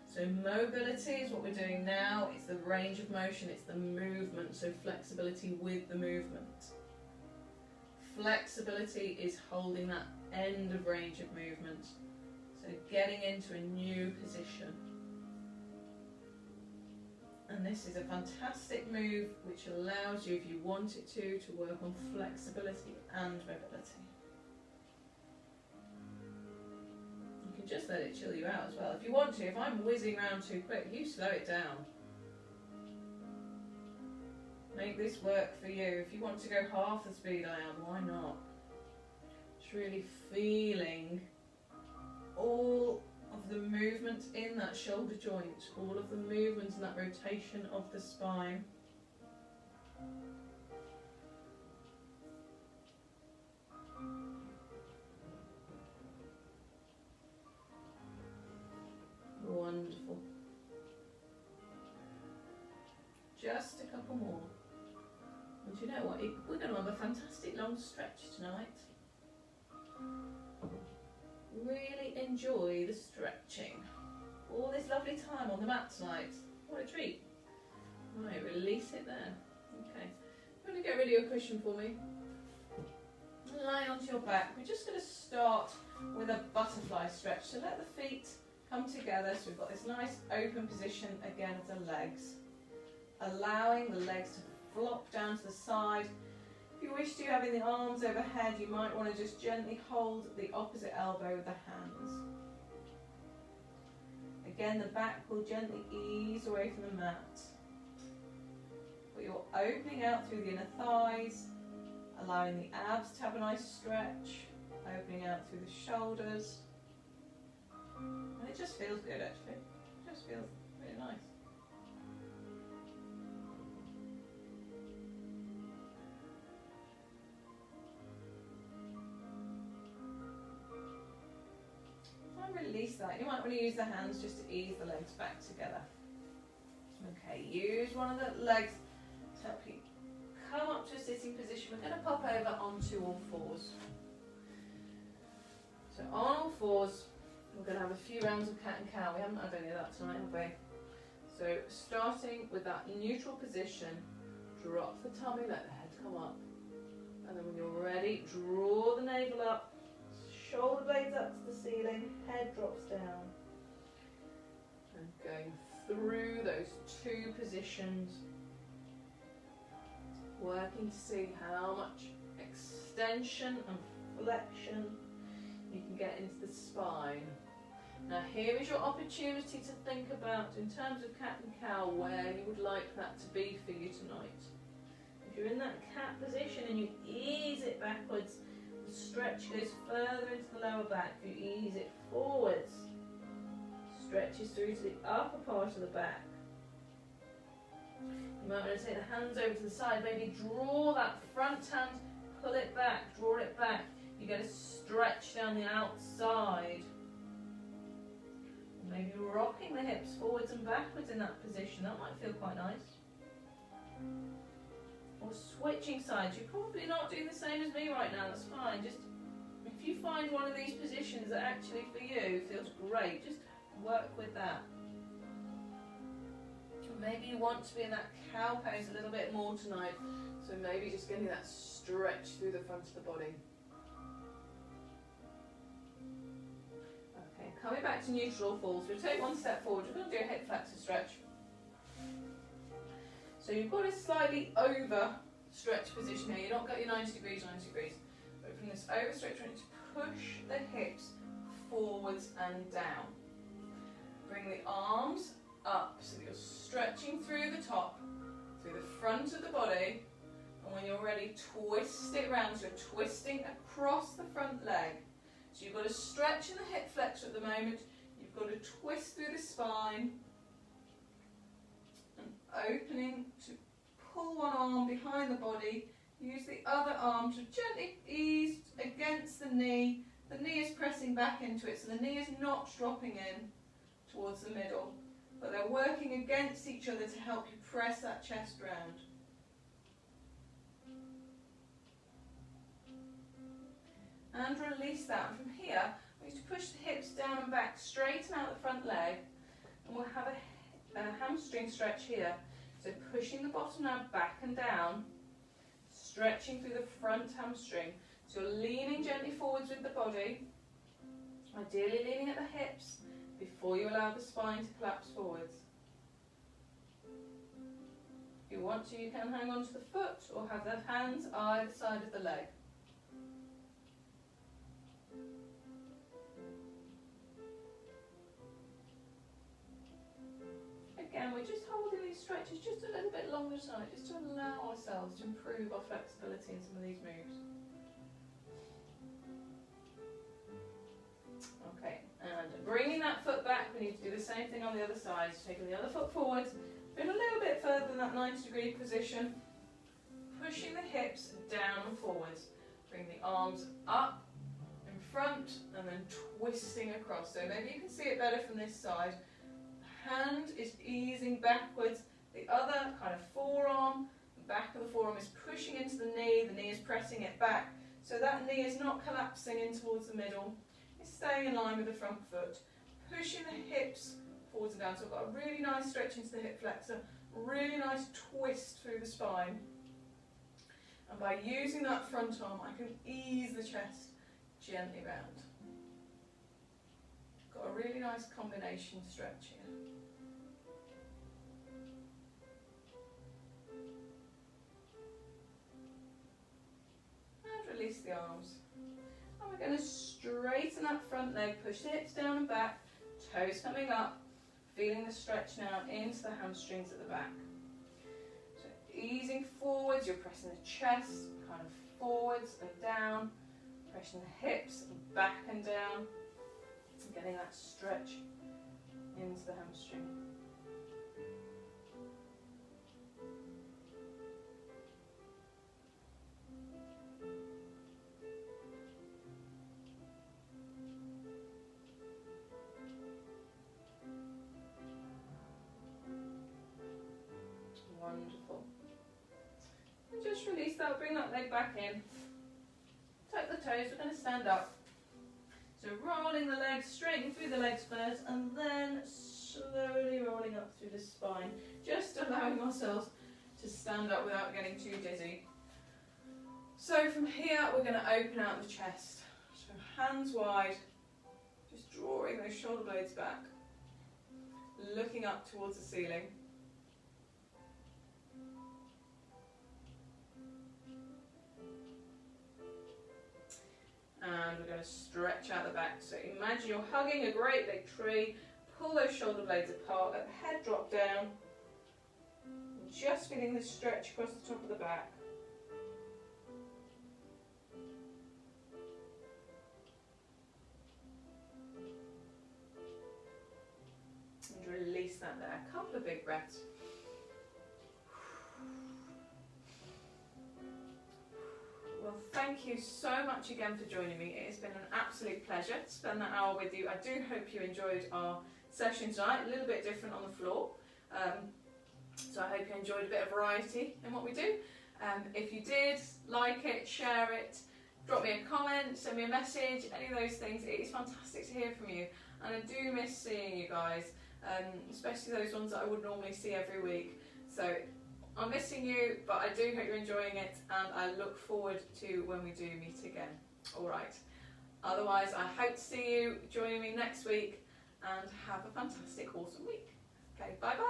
So mobility is what we're doing now. It's the range of motion, it's the movement. So flexibility with the movement. Flexibility is holding that end of range of movement. So getting into a new position. And this is a fantastic move which allows you, if you want it to work on flexibility and mobility. You can just let it chill you out as well. If you want to, if I'm whizzing around too quick, you slow it down. Make this work for you. If you want to go half the speed I am, why not? Just really feeling all of the movement in that shoulder joint, all of the movement in that rotation of the spine. Wonderful. Just a couple more. And you know what? We're going to have a fantastic long stretch tonight. Really enjoy the stretching. All this lovely time on the mat tonight. What a treat. Right, release it there. Okay. You want to get rid of your cushion for me? Lie onto your back. We're just going to start with a butterfly stretch. So let the feet come together. So we've got this nice open position again of the legs. Allowing the legs to flop down to the side. If you wish to, having the arms overhead, you might want to just gently hold the opposite elbow with the hands. Again, the back will gently ease away from the mat. But you're opening out through the inner thighs, allowing the abs to have a nice stretch, opening out through the shoulders. And it just feels good actually. It just feels really nice. Release that. You might want to use the hands just to ease the legs back together. Okay, use one of the legs to help you come up to a sitting position. We're going to pop over onto all fours. So on all fours, we're going to have a few rounds of cat and cow. We haven't had any of that tonight, have we? So starting with that neutral position, drop the tummy, let the head come up. And then when you're ready, draw the navel up. Shoulder blades up to the ceiling, head drops down. And going through those two positions, working to see how much extension and flexion you can get into the spine. Now here is your opportunity to think about, in terms of cat and cow, where you would like that to be for you tonight. If you're in that cat position and you ease it backwards, the stretch goes further into the lower back. You ease it forwards, stretches through to the upper part of the back. You might want to take the hands over to the side, maybe draw that front hand, pull it back, draw it back. You get a stretch down the outside. Maybe rocking the hips forwards and backwards in that position. That might feel quite nice. Or switching sides. You're probably not doing the same as me right now, that's fine. Just if you find one of these positions that actually for you feels great, just work with that. Maybe you want to be in that cow pose a little bit more tonight, so maybe just getting that stretch through the front of the body. Okay, coming back to neutral falls, we'll take one step forward. We're going to do a hip flexor stretch. So you've got a slightly over stretch position here. You've not got your 90 degrees. But from this over stretch, we're going to push the hips forwards and down. Bring the arms up so that you're stretching through the top, through the front of the body. And when you're ready, twist it round. So you're twisting across the front leg. So you've got a stretch in the hip flexor at the moment. You've got to twist through the spine. Opening to pull one arm behind the body, use the other arm to gently ease against the knee. The knee is pressing back into it, so the knee is not dropping in towards the middle, but they're working against each other to help you press that chest round. And release that. And from here, we need to push the hips down and back, straighten out the front leg, and we'll have a hamstring stretch here. So pushing the bottom now back and down, stretching through the front hamstring. So you're leaning gently forwards with the body, ideally leaning at the hips before you allow the spine to collapse forwards. If you want to, you can hang on to the foot or have the hands either side of the leg. Again, we're just holding these stretches just a little bit longer tonight, just to allow ourselves to improve our flexibility in some of these moves. Okay, and bringing that foot back, we need to do the same thing on the other side. So taking the other foot forwards, bring a little bit further than that 90-degree position, pushing the hips down and forwards. Bring the arms up in front and then twisting across. So maybe you can see it better from this side. backwards. The other kind of forearm, the back of the forearm is pushing into the knee is pressing it back. So that knee is not collapsing in towards the middle, it's staying in line with the front foot. Pushing the hips forwards and down. So I've got a really nice stretch into the hip flexor, really nice twist through the spine. And by using that front arm, I can ease the chest gently round. Got a really nice combination stretch here. And release the arms. And we're going to straighten that front leg, push the hips down and back, toes coming up, feeling the stretch now into the hamstrings at the back. So easing forwards, you're pressing the chest kind of forwards and down, pressing the hips back and down, and getting that stretch into the hamstring. Wonderful. And just release that, bring that leg back in. Tuck the toes, we're going to stand up. So rolling the legs, straightening through the legs first, and then slowly rolling up through the spine. Just allowing ourselves to stand up without getting too dizzy. So from here, we're going to open out the chest. So hands wide, just drawing those shoulder blades back, looking up towards the ceiling. And we're going to stretch out the back. So imagine you're hugging a great big tree, pull those shoulder blades apart, let the head drop down, and just feeling the stretch across the top of the back. And release that there. A couple of big breaths. Well, thank you so much again for joining me. It has been an absolute pleasure to spend that hour with you. I do hope you enjoyed our session tonight, a little bit different on the floor. So I hope you enjoyed a bit of variety in what we do. If you did, like it, share it, drop me a comment, send me a message, any of those things. It is fantastic to hear from you. And I do miss seeing you guys, especially those ones that I would normally see every week. So I'm missing you, but I do hope you're enjoying it, and I look forward to when we do meet again. Alright, otherwise I hope to see you joining me next week, and have a fantastic, awesome week. Okay, bye bye.